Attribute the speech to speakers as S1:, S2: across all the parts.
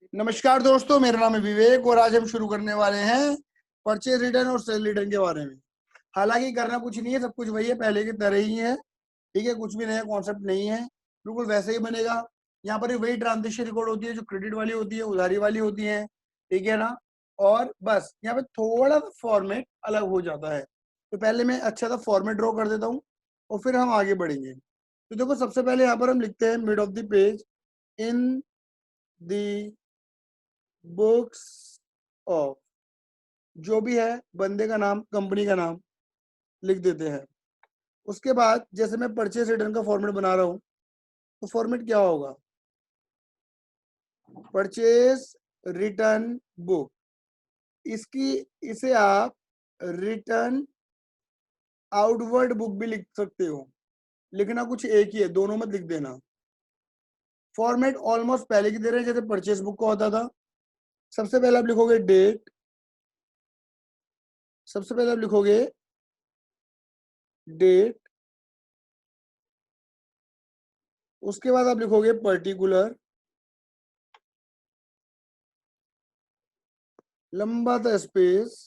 S1: नमस्कार दोस्तों, मेरा नाम है विवेक और आज हम शुरू करने वाले हैं परचेज रिटर्न और सेल रिटर्न के बारे में। हालांकि करना कुछ नहीं है, सब कुछ वही है, पहले की तरह ही है। ठीक है, कुछ भी नया कॉन्सेप्ट नहीं है, बिल्कुल वैसे ही बनेगा। यहाँ पर वही ट्रांजेक्शन रिकॉर्ड होती है जो क्रेडिट वाली होती है, उधारी वाली होती है। ठीक है ना। और बस यहाँ पे थोड़ा सा फॉर्मेट अलग हो जाता है। तो पहले मैं अच्छा सा फॉर्मेट ड्रॉ कर देता हूँ और फिर हम आगे बढ़ेंगे। तो देखो, सबसे पहले यहाँ पर हम लिखते हैं mid of the page, in the books of, जो भी है बंदे का नाम, कंपनी का नाम लिख देते हैं। उसके बाद जैसे मैं परचेज रिटर्न का फॉर्मेट बना रहा हूं, तो फॉर्मेट क्या होगा? परचेज रिटर्न बुक, इसकी इसे आप रिटर्न आउटवर्ड बुक भी लिख सकते हो। लिखना कुछ एक ही है, दोनों मत लिख देना। फॉर्मेट ऑलमोस्ट पहले की तरह जैसे परचेज बुक का होता था। सबसे पहले आप लिखोगे डेट, सबसे पहले आप लिखोगे डेट, उसके बाद आप लिखोगे पर्टिकुलर, लंबा था स्पेस,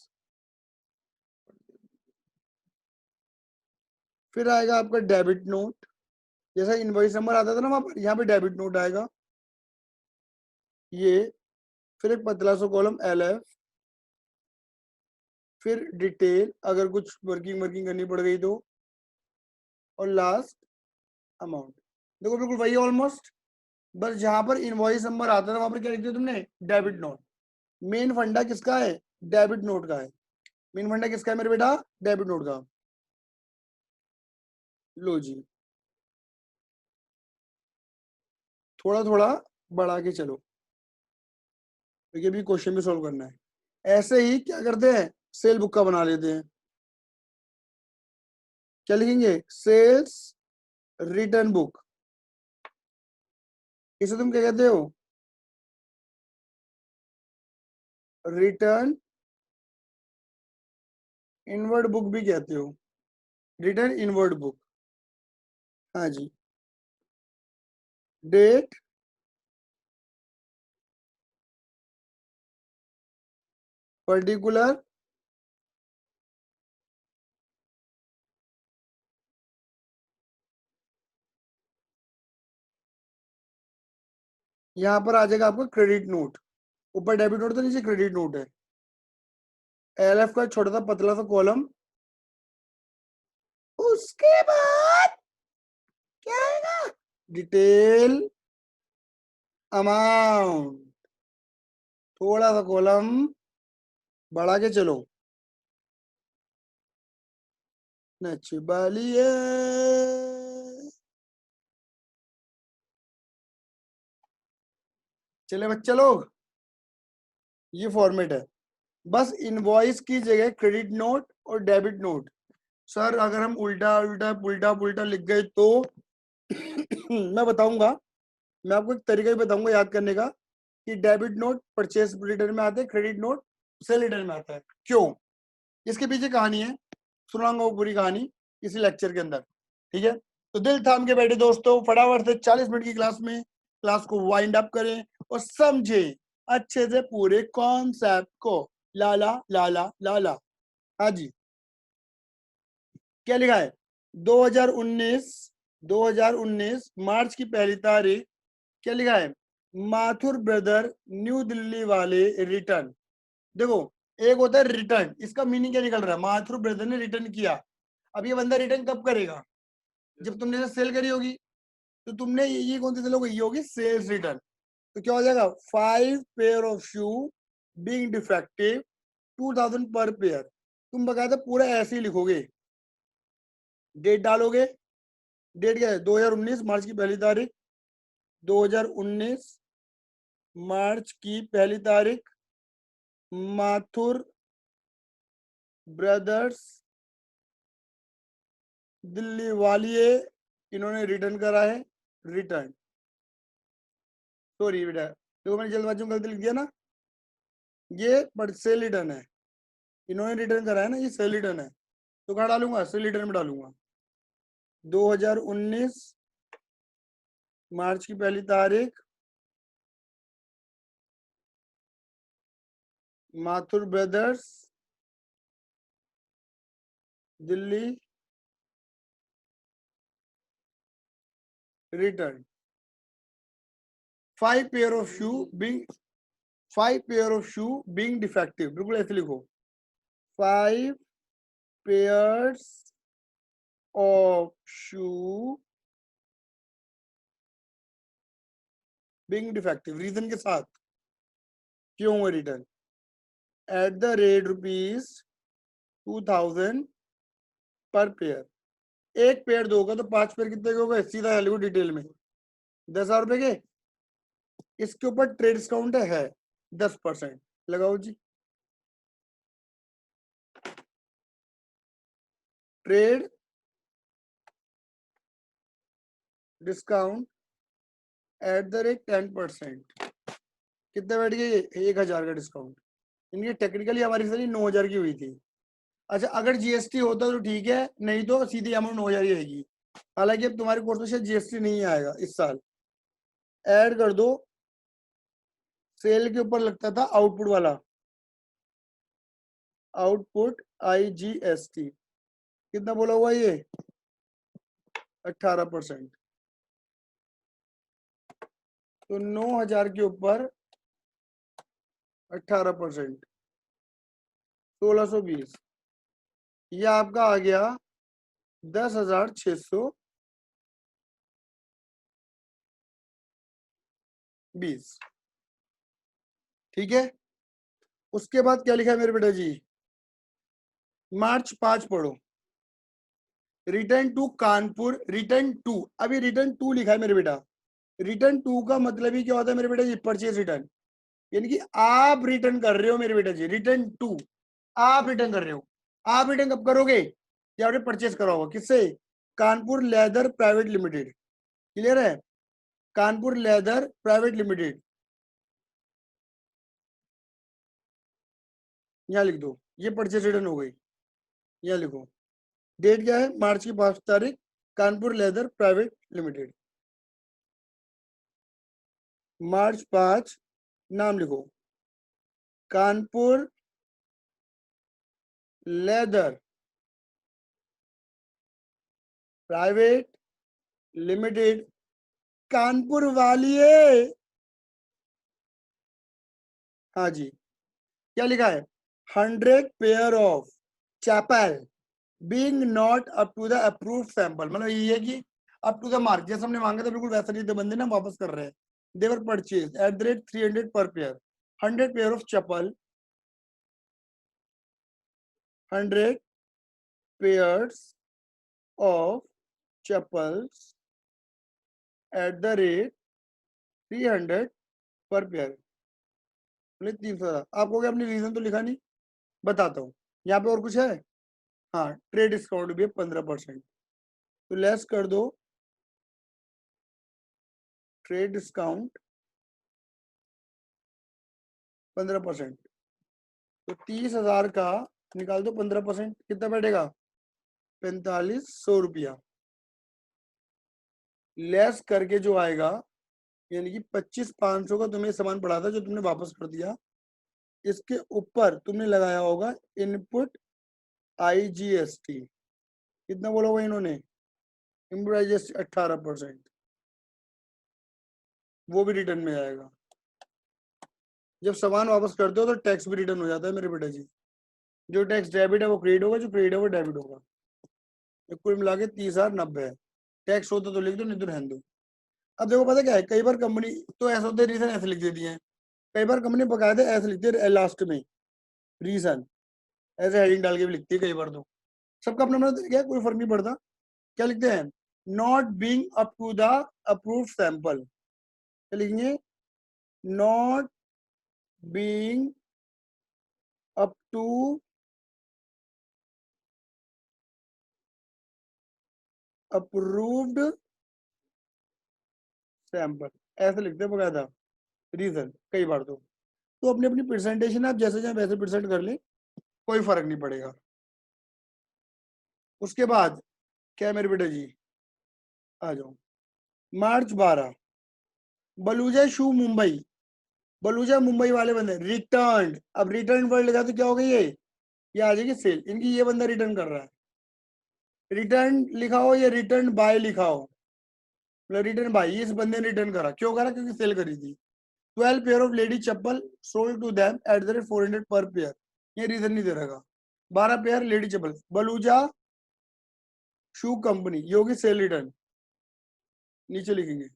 S1: फिर आएगा आपका डेबिट नोट। जैसा इनवॉइस नंबर आता था ना, वहां पर यहाँ पे डेबिट नोट आएगा ये। फिर एक पतला सा कॉलम LF, फिर डिटेल अगर कुछ वर्किंग वर्किंग करनी पड़ गई तो, और लास्ट अमाउंट। देखो बिल्कुल वही ऑलमोस्ट, बस जहां पर इनवॉइस नंबर आता था वहां पर क्या लिख दिया तुमने? Debit note. मेन फंडा किसका है? डेबिट नोट का है। मेन फंडा किसका है मेरे बेटा? डेबिट नोट का। लो जी, थोड़ा थोड़ा बढ़ा के चलो, क्योंकि अभी क्वेश्चन भी सोल्व करना है। ऐसे ही क्या करते हैं, सेल बुक का बना लेते हैं। क्या लिखेंगे? Sales return book. इसे तुम क्या कहते हो? रिटर्न इनवर्ड बुक भी कहते हो। रिटर्न इनवर्ड बुक, हाँ जी। डेट, पर्टिकुलर, यहां पर आ जाएगा आपका क्रेडिट नोट। ऊपर डेबिट नोट तो नीचे क्रेडिट नोट है। LF का छोटा सा पतला सा कॉलम। उसके बाद क्या आएगा? Detail amount. थोड़ा सा कॉलम बढ़ा के चलो। नच बालिए। चले बच्चे लोग, ये फॉर्मेट है। बस इनवॉइस की जगह क्रेडिट नोट और डेबिट नोट। सर अगर हम उल्टा उल्टा पुल्टा पुल्टा लिख गए तो मैं बताऊंगा, मैं आपको एक तरीका भी बताऊंगा याद करने का, कि डेबिट नोट परचेस रिटर्न में आता है, क्रेडिट नोट सेल रिटर्न में आता है। क्यों? इसके पीछे कहानी है, सुनाऊंगा वो पूरी कहानी इसी लेक्चर के अंदर। ठीक है, तो दिल थाम के बैठे दोस्तों, फटाफट से 40 मिनट की क्लास में क्लास को वाइंड अप करें और समझे अच्छे से पूरे कॉन्सेप्ट को। लाला लाला लाला। हाँ जी, क्या लिखा है? 2019 2019 मार्च की पहली तारीख। क्या लिखा है? माथुर ब्रदर न्यू दिल्ली वाले रिटर्न। देखो, एक होता है रिटर्न, इसका मीनिंग क्या निकल रहा है? माथुर ब्रदर ने रिटर्न किया। अब ये बंदा रिटर्न कब करेगा? जब तुमने सेल करी होगी। तो तुमने ये कौन सी सेल होगी? ये होगी सेल्स रिटर्न। तो क्या हो जाएगा? 5 pair of shoe being defective 2000 पर पेयर। तुम बकायदा पूरा ऐसे ही लिखोगे, डेट डालोगे। डेट क्या है? 2019 मार्च की पहली तारीख। 2019 मार्च की पहली तारीख, माथुर ब्रदर्स दिल्ली वालिए, इन्होंने रिटर्न करा है। रिटर्न, सॉरी बेटा, देखो मैंने जल्दबाजी में गलती लिख दिया ना। ये बट सेल रिटर्न है, इन्होंने रिटर्न करा है ना, ये सेल रिटर्न है। तो कहाँ डालूंगा? सेल रिटर्न में डालूंगा। 2019 मार्च की पहली तारीख, Mathur brothers Delhi return 5 pair of shoe being defective, बिल्कुल ऐसे लिखो 5 pairs of shoe being defective, reason के साथ क्यों हुआ रिटर्न एट द रेट ₹2000 पर पेयर। एक पेयर दोगे तो 5 पेयर कितने के हो गए, सीधा लिखो डिटेल में 10,000 रुपए के। इसके ऊपर ट्रेड डिस्काउंट है 10%, लगाओ जी। Trade discount at the rate 10%, कितने बैठ गए, 1,000 का डिस्काउंट। इनकी टेक्निकली हमारी सैलरी 9,000 की हुई थी। अच्छा, अगर जीएसटी होता तो ठीक है, नहीं तो सीधी अमाउंट 9,000 ही आएगी। हालांकि अब तुम्हारे कोर्स में शायद जीएसटी नहीं आएगा इस साल। ऐड कर दो, सेल के ऊपर लगता था आउटपुट वाला, आउटपुट IGST, कितना बोला हुआ ये 18%। तो 9,000 के ऊपर 18%, 1620, यह आपका आ गया 10,620। ठीक है, उसके बाद क्या लिखा है मेरे बेटा जी, मार्च 5 पढ़ो, return to Kanpur, return to, अभी रिटर्न टू लिखा है मेरे बेटा। रिटर्न टू का मतलब ही क्या होता है मेरे बेटा जी, परचेज रिटर्न, यानी कि आप रिटर्न कर रहे हो मेरे बेटा जी, रिटर्न टू आप रिटर्न कर रहे हो। आप रिटर्न कब करोगे, जब आपने परचेज करा होगा, किससे, Kanpur leather private limited, clear है, कानपुर लेदर प्राइवेट लिमिटेड, यहाँ लिख दो, ये परचेज रिटर्न हो गई, यहाँ लिखो, डेट क्या है, मार्च की 5 तारीख, Kanpur leather private limited, March 5, नाम लिखो Kanpur leather private limited, Kanpur वाली है। हाँ जी, क्या लिखा है, 100 pair of chappal being not up to the approved sample, मतलब ये है कि अप टू द मार्क, जैसे हमने मांगा था बिल्कुल वैसा नहीं, बंदे ना वापस कर रहे हैं। They were purchase eight the rate 300 पर pair, 100 pair of chappal, 100 pairs of chappals eight the rate 300 पर पेयर, 300। आपको क्या, अपनी रीजन तो लिखा नहीं, बताता हूँ, यहाँ पे और कुछ है, हाँ ट्रेड डिस्काउंट भी है 15%, तो लेस कर दो ट्रेड डिस्काउंट 15%, तो 30,000 का निकाल दो 15%, कितना बैठेगा 4,500 रुपया, लेस करके जो आएगा, यानी कि 25,500 का तुम्हें सामान पड़ा था जो तुमने वापस कर दिया, इसके ऊपर तुमने लगाया होगा इनपुट IGST, कितना बोला हुआ इन्होंने, इनपुट IGST 18%, वो भी रिटर्न में आएगा। जब सामान वापस करते हो तो टैक्स भी रिटर्न हो जाता है मेरे बेटा जी, जो टैक्स डेबिट है वो क्रेडिट होगा, जो क्रेडिट है वो डेबिट होगा, कुल मिला के 30,090 है। टैक्स होता तो लिख दो, नहीं तो रहने दो। अब देखो पता क्या है, कई बार कंपनी तो ऐसा होता है, रीजन ऐसे लिख देती है, कई बार कंपनी बकायदे ऐसे लिखती है लास्ट में, रीजन ऐसे हेडिंग डाल के भी लिखती है कई बार, तो सबका अपना अपना तरीका है, कोई फर्क नहीं पड़ता। क्या लिखते हैं, not being up to the approved sample, क्या लिखेंगे, not being up to approved sample, ऐसे लिखते हैं बकायदा, रीजन कई बार तो अपनी अपनी प्रेजेंटेशन आप जैसे चाहे वैसे प्रेजेंट कर ले, कोई फर्क नहीं पड़ेगा। उसके बाद क्या है मेरे बेटा जी, आ जाओ, मार्च 12, बलूजा शू मुंबई, बलूजा मुंबई वाले बंदे रिटर्न, अब रिटर्न वर्ड लगा तो क्या हो गई ये आ जाएगी सेल, इनकी ये बंदा रिटर्न कर रहा है, रिटर्न लिखा हो या रिटर्न बाय लिखा हो, मतलब रिटर्न बाय, इस बंदे ने रिटर्न करा, क्यों करा, क्योंकि सेल करी थी। 12 pair of lady chappal sold to them at the rate 400 per pair, ये रीजन नहीं दे रहा, 12 pair lady chappal, Baluja shoe company, ये होगी सेल रिटर्न, नीचे लिखेंगे,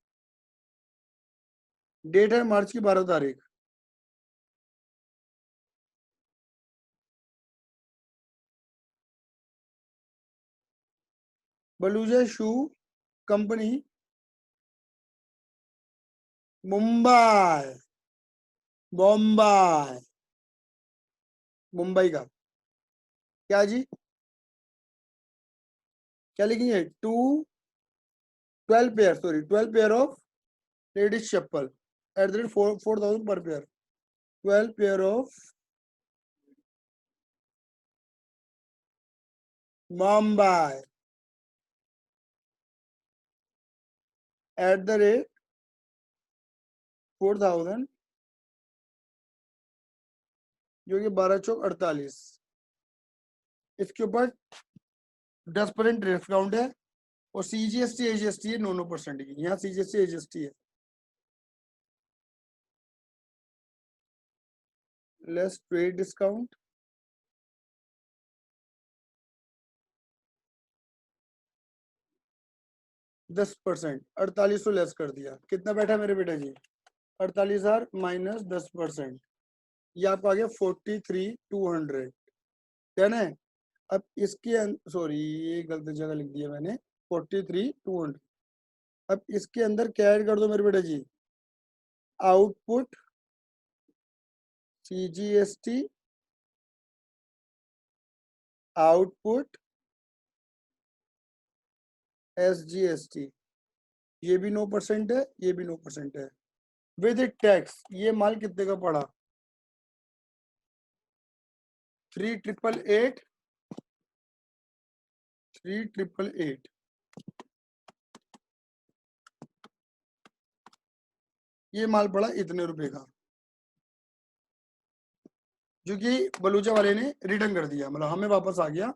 S1: डेट है मार्च की 12 तारीख, बलूजा शू कंपनी मुंबई, बॉम्बे, मुंबई का क्या जी, क्या लिखेंगे, 12 pair, sorry 12 pair of ladies chappal eight the rate 4,000 पर pair, 12 pair of Mumbai eight the rate 4,000, जो कि 12 चौक 48, इसके ऊपर 10% डिस्काउंट है, और CGST AGST है 9% की, यहाँ CGST AGST है, लेस ट्रेड डिस्काउंट, %10, 4800 लेस कर दिया, कितना बैठा मेरे बेटा जी, 48,000 माइनस 10%, ये आपको आ गया 43,200, क्या ना, अब इसके सॉरी ये गलत जगह लिख दिया मैंने, 43,200, अब इसके अंदर क्या ऐड कर दो मेरे बेटा जी, आउटपुट CGST, आउटपुट SGST, ये भी 9% है, ये भी 9% है, विद टैक्स ये माल कितने का पड़ा, 3,888, 3,888, ये माल पड़ा इतने रुपए का, जो कि बलूचा वाले ने रिटर्न कर दिया, मतलब हमें वापस आ गया,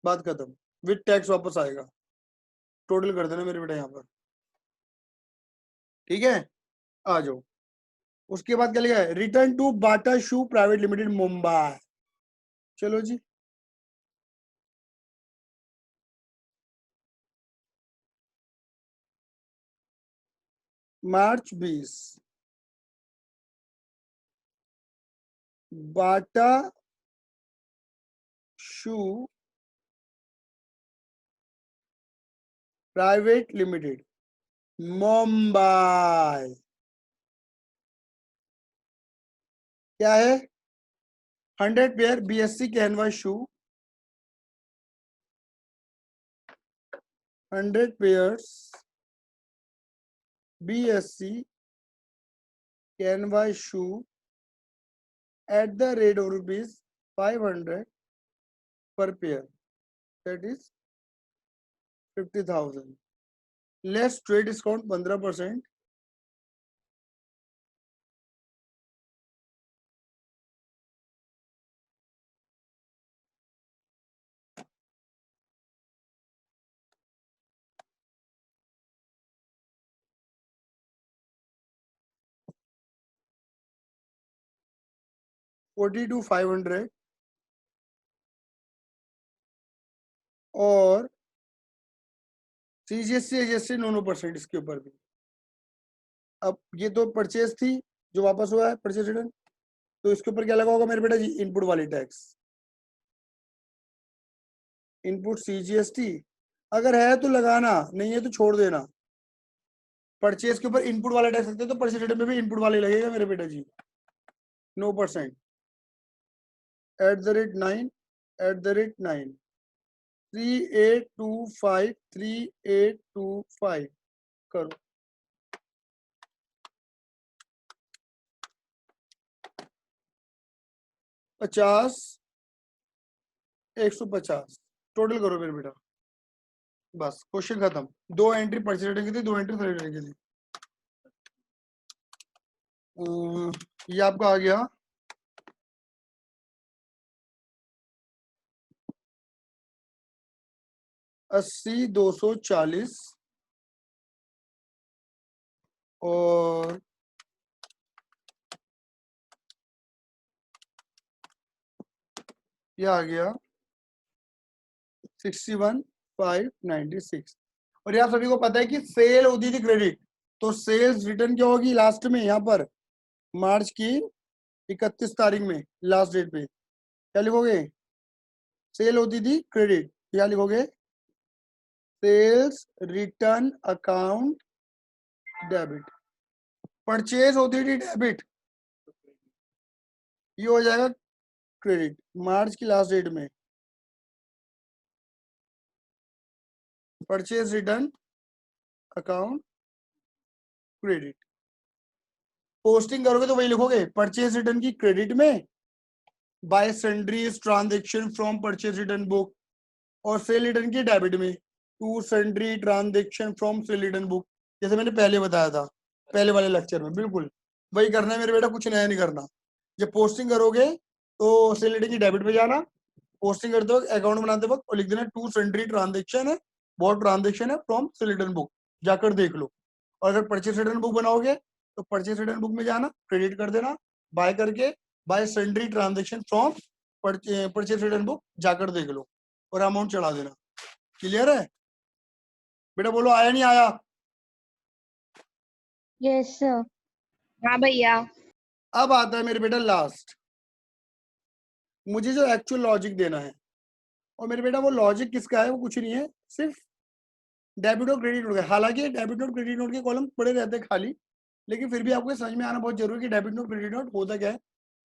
S1: बात खत्म, विद टैक्स वापस आएगा, टोटल कर देना मेरे बेटा यहाँ पर, ठीक है, आ जाओ, उसके बाद क्या लिखा है, return to Bata shoe private limited Mumbai, चलो जी, March 20, Bata shoe private limited Mumbai, क्या है, 100 pair BSC canvas shoe, 100 pairs BSC canvas shoe at the rate of rupees 500 per pair, that is 50,000, less trade discount 15%, $42,500, और CGST AGST 9% इसके ऊपर भी, अब ये तो परचेज थी जो वापस हुआ है परचेज रिटर्न, तो इसके ऊपर क्या लगा होगा मेरे बेटा जी, इनपुट वाली टैक्स, इनपुट CGST, अगर है तो लगाना, नहीं है तो छोड़ देना, परचेज के ऊपर इनपुट वाला टैक्स लगता है, तो परचेज रिटर्न में भी इनपुट वाले लगेगा मेरे बेटा जी, 9%, @9, @9, 3825, 3825 करो, 50, 150, टोटल करो मेरे बेटा, बस क्वेश्चन खत्म, 2 एंट्री परचेज रिटर्न की थी, 2 एंट्री सेल रिटर्न की थी, ये आपका आ गया 80,240 और ये आ गया 61,596। और ये आप सभी को पता है कि सेल होती थी क्रेडिट, तो सेल्स रिटर्न क्या होगी लास्ट में, यहाँ पर मार्च की 31 तारीख में लास्ट डेट पे क्या लिखोगे, सेल होती थी क्रेडिट, क्या लिखोगे, sales return account debit. Purchase होती थी डेबिट, ये हो जाएगा क्रेडिट मार्च की लास्ट डेट में, purchase return account credit. Posting करोगे तो वही लिखोगे, परचेज रिटर्न की क्रेडिट में, by sundries transaction from purchase return book, और सेल रिटर्न की डेबिट में, to sundry transaction from sale return book, जैसे मैंने पहले बताया था पहले वाले लेक्चर में। बिल्कुल वही करना है मेरे बेटा, कुछ नया नहीं करना। जब पोस्टिंग करोगे तो सेल रिटर्न की डेबिट में जाना, पोस्टिंग करते वक्त अकाउंट बनाते वक्त और लिख देना टू सन्ड्री ट्रांजेक्शन है, बहुत ट्रांजेक्शन है फ्रॉम सेल रिटर्न बुक, जाकर देख लो। और अगर परचेज रिटर्न बुक बनाओगे तो परचेज रिटर्न बुक में जाना, क्रेडिट कर देना, बाय करके bye sundry transaction from purchase return book, जाकर देख लो और अमाउंट चढ़ा देना। क्लियर है बेटा, बोलो आया नहीं आया।
S2: Yes sir.
S3: हाँ भैया।
S1: अब आता है मेरे बेटा लास्ट, मुझे जो एक्चुअल लॉजिक देना है, और मेरे बेटा वो लॉजिक किसका है, वो कुछ नहीं है, सिर्फ डेबिट और क्रेडिट नोट का। हालांकि डेबिट और क्रेडिट नोट के कॉलम पड़े रहते हैं खाली, लेकिन फिर भी आपको समझ में आना बहुत जरूरी है कि डेबिट नोट क्रेडिट नोट होता क्या है।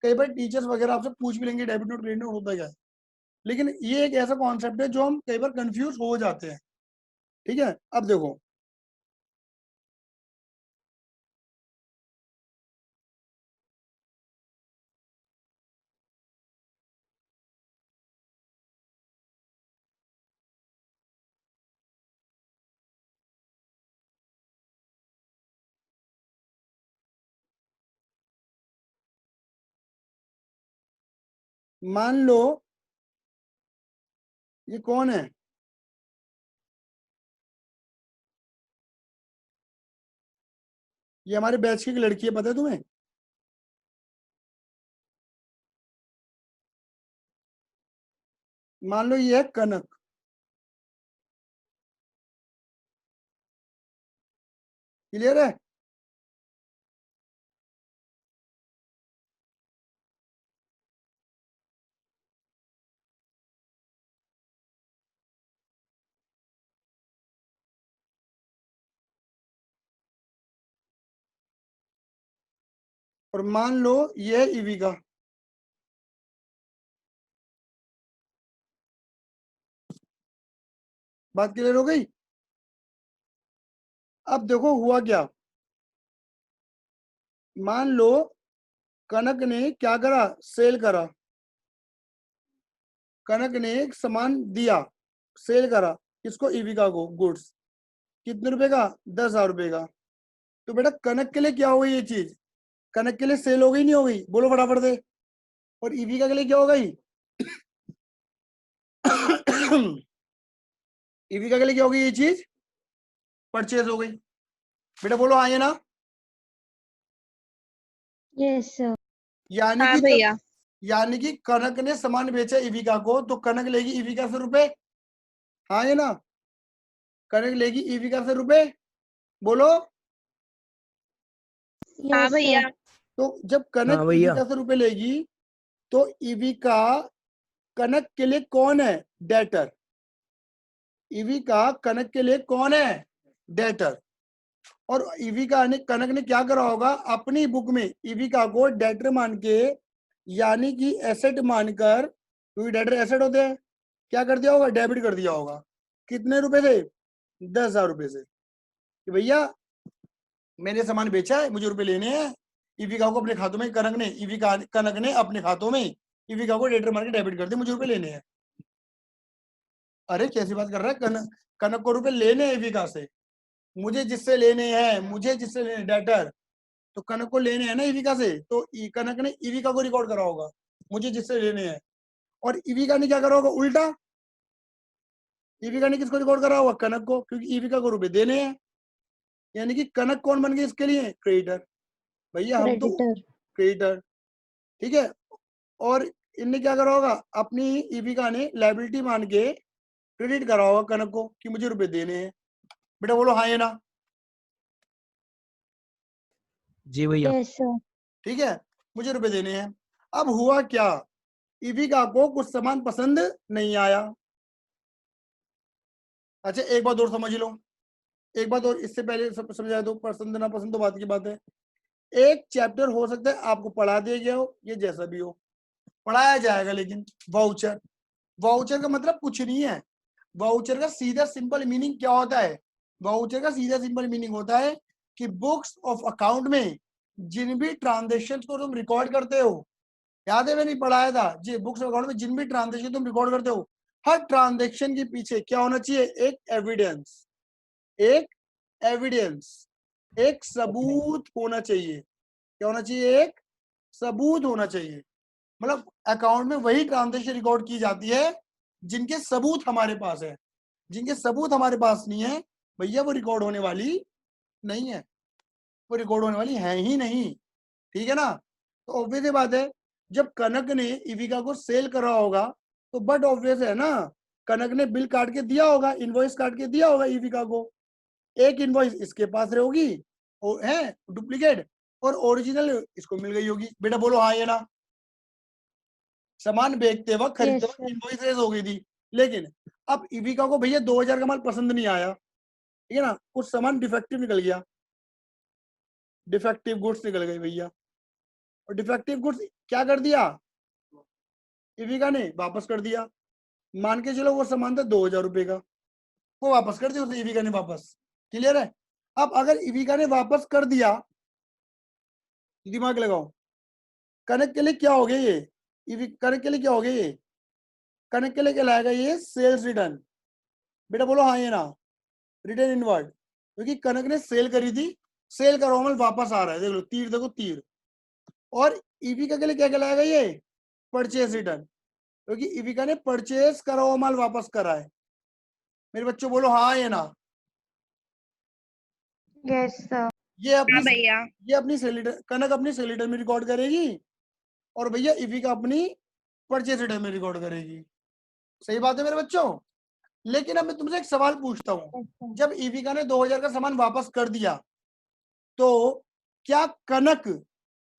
S1: कई बार टीचर्स वगैरह आपसे पूछ भी लेंगे डेबिट नोट क्रेडिट नोट होता क्या है, लेकिन ये एक ऐसा कॉन्सेप्ट है जो हम कई बार कंफ्यूज हो जाते हैं। ठीक है, अब देखो मान लो ये कौन है, ये हमारे बैच की एक लड़की है, पता है तुम्हें, मान लो ये है कनक, क्लियर है। और मान लो ये है ईविका, बात क्लियर हो गई। अब देखो हुआ क्या, मान लो कनक ने क्या करा, सेल करा, कनक ने एक सामान दिया, सेल करा, किसको, ईविका को, गुड्स, कितने रुपए का, 10,000 रुपए का। तो बेटा कनक के लिए क्या हो गई ये चीज, कनक के लिए सेल हो गई नहीं हो गई, बोलो फटाफट से। और ईविका के लिए क्या हो गई ईविका के लिए क्या हो गई ये चीज, परचेज हो गई। बेटा बोलो आइए ना।
S2: Yes sir.
S1: यानी
S3: हाँ
S1: कि
S3: भैया।
S1: यानी कि कनक ने सामान बेचा ईविका को, तो कनक लेगी ईविका से रुपए, हाँ ये ना, कनक लेगी ईविका से रुपए, बोलो।
S3: हाँ
S2: यस
S3: भैया।
S2: सर।
S1: तो जब कनक
S4: हाँ भैया।
S1: ईविका से रुपए लेगी तो ईविका कनक के लिए कौन है, डेटर, ईविका कनक के लिए कौन है, डेटर। और ईविका ने, कनक ने क्या करा होगा, अपनी बुक में ईविका को डेटर मान के, यानी कि एसेट मानकर, क्योंकि डेटर एसेट होते हैं, क्या कर दिया होगा, डेबिट कर दिया होगा। कितने रुपए से, 10,000 रुपए से, कि भैया मैंने सामान बेचा है, मुझे रुपए लेने हैं। ईविका को अपने खातों में, कनक ने अपने खातों में ईविका को डेटर मान के डेबिट कर दिया, मुझे रुपए लेने हैं। अरे कैसी बात कर रहा है, कनक को रुपए लेने हैं ईविका से, मुझे जिससे लेने हैं, डेटर, तो कनक को लेने हैं ना ईविका से, तो कनक ने ईविका को रिकॉर्ड करा होगा मुझे जिससे लेने हैं, और ईविका ने क्या करा होगा उल्टा, ईविका ने किसको रिकॉर्ड करा होगा कनक को, क्योंकि ईविका को रुपए देने हैं। यानी कि कनक कौन बन गई इसके लिए क्रेडिटर, भैया हम तो
S2: क्रेडिटर।
S1: क्रेडिटर, ठीक है। और इनने क्या करा होगा, अपनी ईविका ने लायबिलिटी मान के क्रेडिट करा होगा कनक को कि मुझे रुपए देने हैं। बेटा बोलो हाँ या ना।
S3: जी भैया।
S2: Yes sir.
S1: ठीक है, मुझे रुपए देने हैं। अब हुआ क्या, ईविका को कुछ सामान पसंद नहीं आया। अच्छा एक बात और समझ लो, एक बात और इससे पहले समझाया दो, पसंद ना पसंद तो बात की बात है। एक चैप्टर हो सकता है आपको पढ़ा दिया गया हो, ये जैसा भी हो पढ़ाया जाएगा, लेकिन वाउचर, वाउचर का मतलब कुछ नहीं है। वाउचर का सीधा सिंपल मीनिंग क्या होता है, वाउचर का सीधा सिंपल मीनिंग होता है कि बुक्स ऑफ अकाउंट में जिन भी ट्रांजेक्शन को तुम रिकॉर्ड करते हो, याद है मैंने पढ़ाया था जी, बुक्स ऑफ अकाउंट में जिन भी ट्रांजेक्शन तुम रिकॉर्ड करते हो, हर ट्रांजेक्शन के पीछे क्या होना चाहिए, एक एविडेंस, एक एविडेंस, एक सबूत होना चाहिए। क्या होना चाहिए, एक सबूत होना चाहिए। मतलब अकाउंट में वही ट्रांजेक्शन रिकॉर्ड की जाती है जिनके सबूत हमारे पास है, जिनके सबूत हमारे पास नहीं है भैया वो रिकॉर्ड होने वाली नहीं है, वो रिकॉर्ड होने वाली है ही नहीं, ठीक है ना। तो ऑब्वियस बात है, जब कनक ने ईविका को सेल करा होगा तो बट ऑब्वियस है ना, कनक ने बिल काट के दिया होगा, इनवॉइस काट के दिया होगा ईविका को, एक इनवॉइस इसके पास रहेगी है डुप्लीकेट, और ओरिजिनल इसको मिल गई होगी। बेटा बोलो हाँ या ना। सामान बेचते वक्त खरीदते
S2: Yes,
S1: वक्त
S2: sir.
S1: इनवॉइस रेज हो गई थी, लेकिन अब ईविका को भैया 2000 का माल पसंद नहीं आया, ठीक है ना, कुछ सामान डिफेक्टिव निकल गया, डिफेक्टिव गुड्स निकल गई भैया, और डिफेक्टिव गुड्स क्या कर दिया ईविका ने, वापस कर दिया। मान के चलो वो सामान था 2000 रुपए का, वो वापस कर दिया उसने ईविका ने वापस, क्लियर है। अब अगर ईविका ने वापस कर दिया, दिमाग लगाओ, कनक के लिए क्या हो गया ये, कनक के लिए क्या हो गया ये, कनक के लिए क्या लाएगा ये सेल्स रिटर्न। बेटा बोलो हाँ ये ना, रिटर्न इनवर्ड, क्योंकि कनक ने सेल करी थी, सेल का रॉ माल वापस आ रहा है, देख लो तीर, देखो तीर। और ईविका के लिए क्या कहलाएगा ये, परचेज रिटर्न, क्योंकि ईविका ने परचेज करा हुआ माल वापस करा है। मेरे बच्चों बोलो हाँ या ना।
S2: Yes, sir.
S1: ये अपनी
S4: भैया।
S1: ये अपनी सेल रिटर्न, कनक अपनी सेल रिटर्न में रिकॉर्ड करेगी, और भैया ईविका अपनी परचेज रिटर्न में रिकॉर्ड करेगी। सही बात है मेरे बच्चों। लेकिन अब मैं तुमसे एक सवाल पूछता हूँ,
S2: Yes, sir.
S1: जब ईविका ने 2000 का सामान वापस कर दिया, तो क्या कनक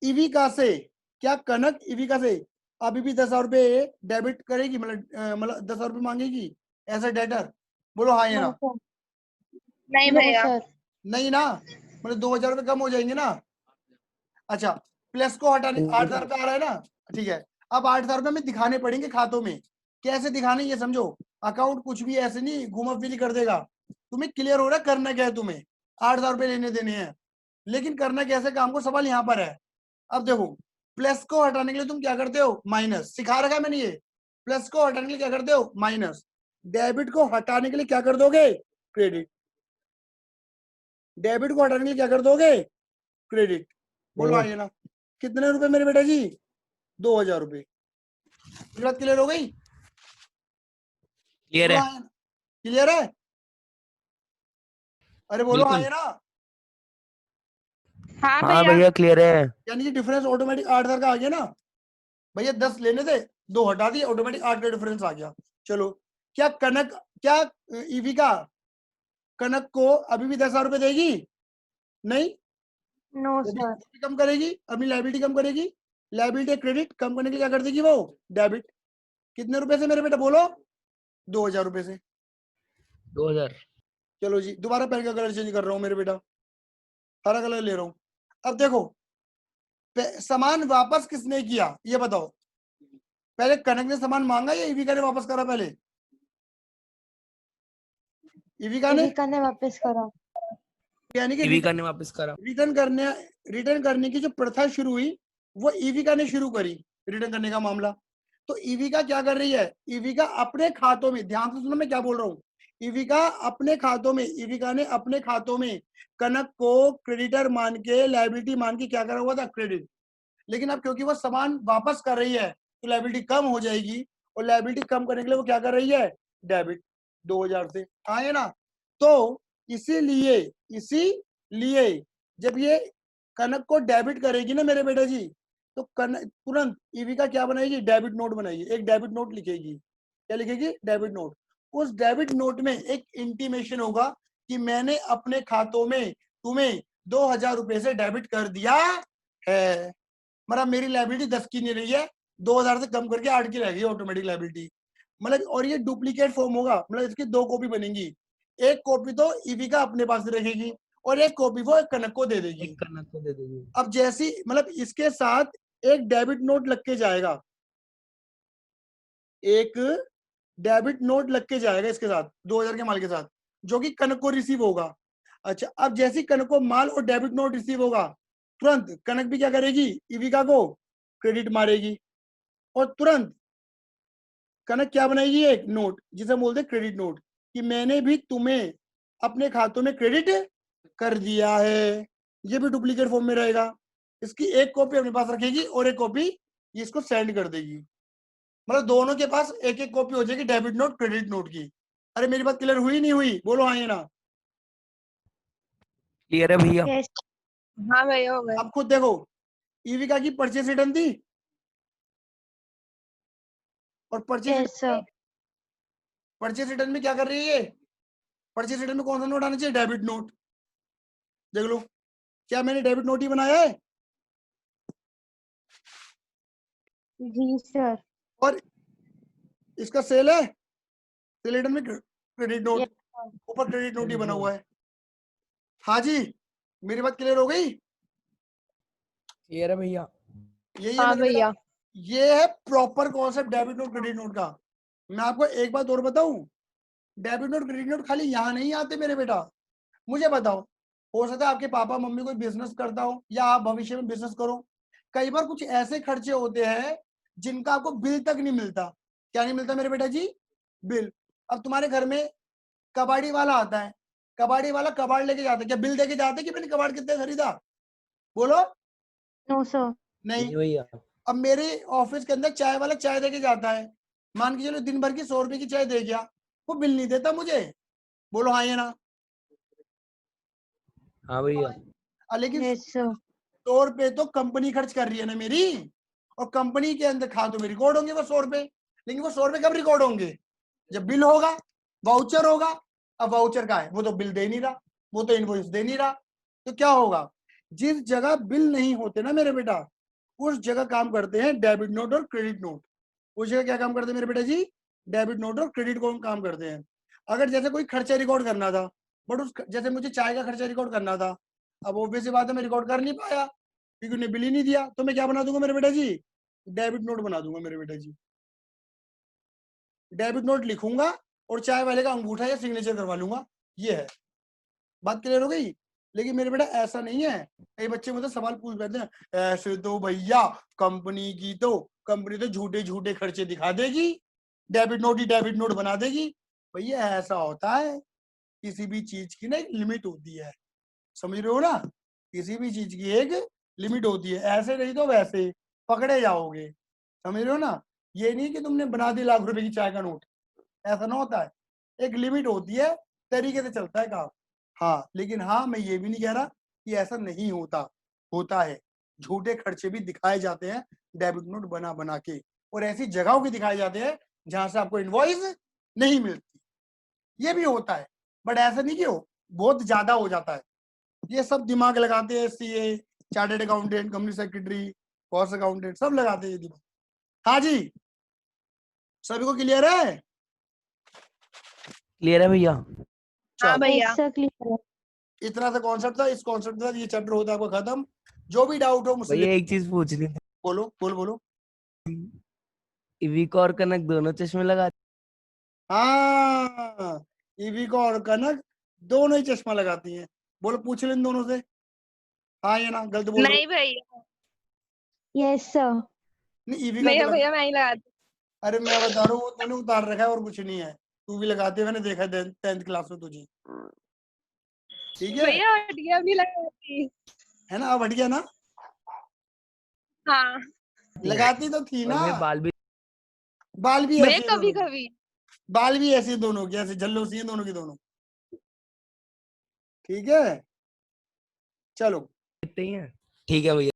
S1: ईविका से, क्या कनक ईविका से अभी भी 10,000 रुपए डेबिट करेगी, मतलब 10,000 रुपए मांगेगी एज अ डेटर। बोलो हाँ या
S2: No,
S1: ना।
S2: sir.
S4: नहीं
S2: No,
S4: भैया।
S2: sir.
S1: नहीं ना, मतलब 2000 रुपए कम हो जाएंगे ना। अच्छा प्लस को हटाने 8,000 रुपए आ रहा है ना, ठीक है। अब 8,000 रुपए में दिखाने पड़ेंगे खातों में, कैसे दिखाने ये समझो। अकाउंट कुछ भी ऐसे नहीं घूमा फिरी कर देगा, तुम्हें क्लियर हो रहा है करना क्या है, तुम्हें 8,000 रुपए लेने देने हैं, लेकिन करना कैसे काम को, सवाल यहाँ पर है। अब देखो प्लस को हटाने के लिए तुम क्या करते हो, माइनस, सिखा रखा है मैंने ये। प्लस को हटाने के लिए क्या करते हो, माइनस। डेबिट को हटाने के लिए क्या कर दोगे, क्रेडिट। डेबिट को हटाने के लिए क्या कर दोगे, क्रेडिट। बोलो आइए ना। कितने रुपए मेरे बेटा जी, 2000 रुपए। बात क्लियर हो गई,
S3: क्लियर है।
S1: क्लियर है। अरे बोलो हाँ
S3: बिल्कुल।
S1: या ना।
S4: हाँ
S3: हाँ
S4: भैया।
S3: भैया क्लियर है।
S1: यानी कि डिफरेंस ऑटोमेटिक 8,000 का आ गया ना भैया, 10 लेने थे 2 हटा दिए, ऑटोमेटिक 8 का डिफरेंस आ गया। चलो क्या कनक, क्या ईविका कनक को अभी भी 10,000 रुपए देगी, नहीं,
S2: No,
S1: वो
S2: sir.
S1: भी कम करेगी, अपनी लाइबिलिटी कम करेगी। लाइबिलिटी क्रेडिट कम करने के लिए क्या कर देगी वो, डेबिट। कितने रुपए से मेरे बेटा बोलो, 2000 रुपए से।
S3: 2000।
S1: चलो जी दोबारा पेन का कलर चेंज कर रहा हूँ मेरे बेटा, हरा कलर ले रहा हूँ। अब देखो सामान वापस किसने किया ये बताओ, पहले कनक ने सामान मांगा या ईविका ने वापस करा, पहले ईविका ने,
S2: Evika ने वापस करा.
S1: यानी कि
S3: ईविका ने वापस करा।
S1: रिटर्न करने की जो प्रथा शुरू हुई वो ईविका ने शुरू करी, रिटर्न करने का मामला। तो ईविका क्या कर रही है, ईविका अपने खातों में, ध्यान से सुनो मैं क्या बोल रहा हूँ, इविका ने अपने खातों में कनक को क्रेडिटर मान के, लायबिलिटी मान के क्या करा हुआ था, क्रेडिट। लेकिन अब क्योंकि वो सामान वापस कर रही है तो लायबिलिटी कम हो जाएगी, और लायबिलिटी कम करने के लिए वो क्या कर रही है, डेबिट 2000 से। हाँ है ना। तो इसीलिए जब ये कनक को डेबिट करेगी ना मेरे बेटा जी, तो तुरंत इविका क्या बनाएगी, डेबिट नोट बनाएगी, एक डेबिट नोट लिखेगी। क्या लिखेगी, डेबिट नोट। उस डेबिट नोट में एक इंटीमेशन होगा कि मैंने अपने खातों में तुम्हें 2000 रुपए से डेबिट कर दिया है। मतलब मेरी लायबिलिटी 10 की नहीं रही है, 2000 से कम करके 8 की रह गई ऑटोमेटिक लायबिलिटी। मतलब और ये डुप्लीकेट फॉर्म होगा, मतलब इसकी 2 कॉपी बनेंगी। एक कॉपी तो इविका अपने पास रखेगी और एक कॉपी वो कनक को दे देगी।
S3: एक कनक को दे देगी।
S1: अब जैसी मतलब इसके साथ एक डेबिट नोट लग के जाएगा, एक डेबिट नोट लग के जाएगा इसके साथ 2000 के माल के साथ, जो कि कनक को रिसीव होगा। अच्छा, अब जैसी कनक को माल और डेबिट नोट रिसीव होगा, तुरंत कनक भी क्या करेगी, इविका को क्रेडिट मारेगी, और तुरंत कनक क्या बनाएगी, एक नोट जिसे बोलते क्रेडिट नोट, कि मैंने भी तुम्हें अपने खातों में क्रेडिट कर दिया है। ये भी डुप्लीकेट फॉर्म में रहेगा। इसकी एक कॉपी अपने पास रखेगी और एक कॉपी इसको सेंड कर देगी। मतलब दोनों के पास एक एक कॉपी हो जाएगी डेबिट नोट क्रेडिट नोट की। अरे मेरी बात क्लियर हुई नहीं हुई, बोलो हाँ या ना।
S3: क्लियर है भैया?
S2: यस
S4: हाँ भैया हो गए।
S1: अब खुद देखो, इविका की परचेस रिटर्न थी, और
S2: यस सर
S1: परचेस रिटर्न में क्या कर रही है, परचेस रिटर्न में कौन सा नोट आना चाहिए, डेबिट नोट। देख लो, क्या मैंने डेबिट नोट ही बनाया है,
S2: जी सर
S1: और इसका सेल है, सेल रिटर्न में क्रेडिट नोट, ऊपर क्रेडिट नोट ही बना हुआ है। हाँ जी, मेरी बात क्लियर हो गई?
S3: क्लियर है भैया?
S1: यही है
S4: हाँ
S1: मेरे बेटा,
S4: भैया।
S1: ये है proper concept debit note credit note का। मैं आपको एक बात और बताऊं, डेबिट नोट क्रेडिट नोट खाली यहाँ नहीं आते मेरे बेटा। मुझे बताओ, हो सकता है आपके पापा मम्मी कोई बिजनेस करता हो, या आप भविष्य में बिजनेस करो। कई बार कुछ ऐसे खर्चे होते हैं जिनका आपको बिल तक नहीं मिलता। क्या नहीं मिलता मेरे बेटा जी, बिल। अब तुम्हारे घर में कबाड़ी वाला आता है, कबाड़ी वाला कबाड़ लेके जाता है, क्या बिल देके जाते कि मैंने कबाड़ कितने खरीदा, बोलो?
S2: नो सर
S1: नहीं।
S3: नहीं भैया।
S1: अब मेरे ऑफिस के अंदर चाय वाला चाय देके जाता है, मान के चलो दिन भर की 100 रुपए की चाय दे गया, वो बिल नहीं देता मुझे, बोलो हाँ या ना।
S3: हाँ भैया।
S1: लेकिन
S2: यस सर
S1: 100 रुपए तो कंपनी खर्च कर रही है ना मेरी, और कंपनी के अंदर खातों में रिकॉर्ड होंगे वो 100 रुपए। लेकिन वो 100 रुपए कब रिकॉर्ड होंगे, जब बिल होगा, वाउचर होगा। अब वाउचर का है, वो तो बिल दे नहीं रहा, वो तो इनवॉइस दे नहीं रहा। तो क्या होगा, जिस जगह बिल नहीं होते ना मेरे बेटा, उस जगह काम करते हैं डेबिट नोट और क्रेडिट नोट। उस जगह क्या काम करते हैं मेरे बेटा जी, डेबिट नोट और क्रेडिट को काम करते हैं। अगर जैसे कोई खर्चा रिकॉर्ड करना था, बट उस जैसे मुझे चाय का खर्चा रिकॉर्ड करना था, अब ऑब्वियस बात है मैं रिकॉर्ड कर नहीं पाया क्योंकि उन्हें बिल ही नहीं दिया, तो मैं क्या बना दूंगा मेरे बेटा जी, डेबिट नोट बना दूंगा मेरे बेटा जी। डेबिट नोट लिखूंगा और चाय वाले का अंगूठा या सिग्नेचर करवा लूंगा। ये है बात, क्लियर हो गई? लेकिन मेरे बेटा ऐसा नहीं है। कई बच्चे मुझे सवाल पूछ लेते हैं, ऐसे तो भैया कंपनी तो झूठे झूठे खर्चे दिखा देगी, डेबिट नोट ही डेबिट नोट बना देगी। भैया ऐसा होता है, किसी भी चीज की ना एक लिमिट होती है, समझ रहे हो ना? किसी भी चीज की एक लिमिट होती है, ऐसे नहीं तो वैसे पकड़े जाओगे, समझ रहे हो ना? ये नहीं कि तुमने बना दी लाख रुपए की चाय का नोट, ऐसा ना होता है। एक लिमिट होती है, तरीके से चलता है काम। हाँ, लेकिन हाँ मैं ये भी नहीं कह रहा कि ऐसा नहीं होता, होता है। झूठे खर्चे भी दिखाए जाते हैं डेबिट नोट बना बना के, और ऐसी जगहों के दिखाए जाते हैं जहां से आपको इनवॉइस नहीं मिलती, ये भी होता है। बट ऐसा नहीं कि हो बहुत ज्यादा हो जाता है। ये सब दिमाग लगाते हैं, CA, chartered accountant, company secretary, cost accountant, सब लगाते हैं ये दिमाग। हाँ जी, सभी को क्लियर है?
S3: क्लियर है भैया?
S4: हाँ भैया।
S2: यस सर क्लियर है
S1: इतना सा कॉन्सेप्ट था, इस कॉन्सेप्ट के साथ ये चैप्टर होता है आपका खत्म। जो भी डाउट हो मुझसे
S3: भैया एक चीज पूछनी थी,
S1: बोलो बोलो बोलो।
S3: इविका और कनक दोनों चश्मे लगा?
S1: हाँ, इविका और कनक दोनों ही चश्मा लगाती हैं। बोलो, पूछ लें दोनों से, हाँ या ना, गलत बोल रहे हो?
S4: नहीं भैया,
S2: यस सर
S1: नहीं, इविका तो
S4: भैया मैं ही लगाती।
S1: अरे मैं बता रहा हूँ, वो तूने उतार रखा है और कुछ नहीं है, तू भी लगाते हुए मैंने देखा 10th क्लास में तुझे, ठीक है
S4: भैया हटिया भी लगाती।
S1: है ना? अब हट गया ना?
S4: हाँ
S1: लगाती तो थी
S3: और
S1: ना।
S3: मेरे बाल भी
S1: बाल भी
S4: भैया
S1: ऐसे हैं
S4: कभी
S1: दोनों के।
S4: कभी।
S1: बाल भी ऐसे हैं दोनों के, ऐसे झल्लो सी हैं दोनों की दोनों, ठीक है चलो।
S3: इतने ही हैं। ठीक है भैया।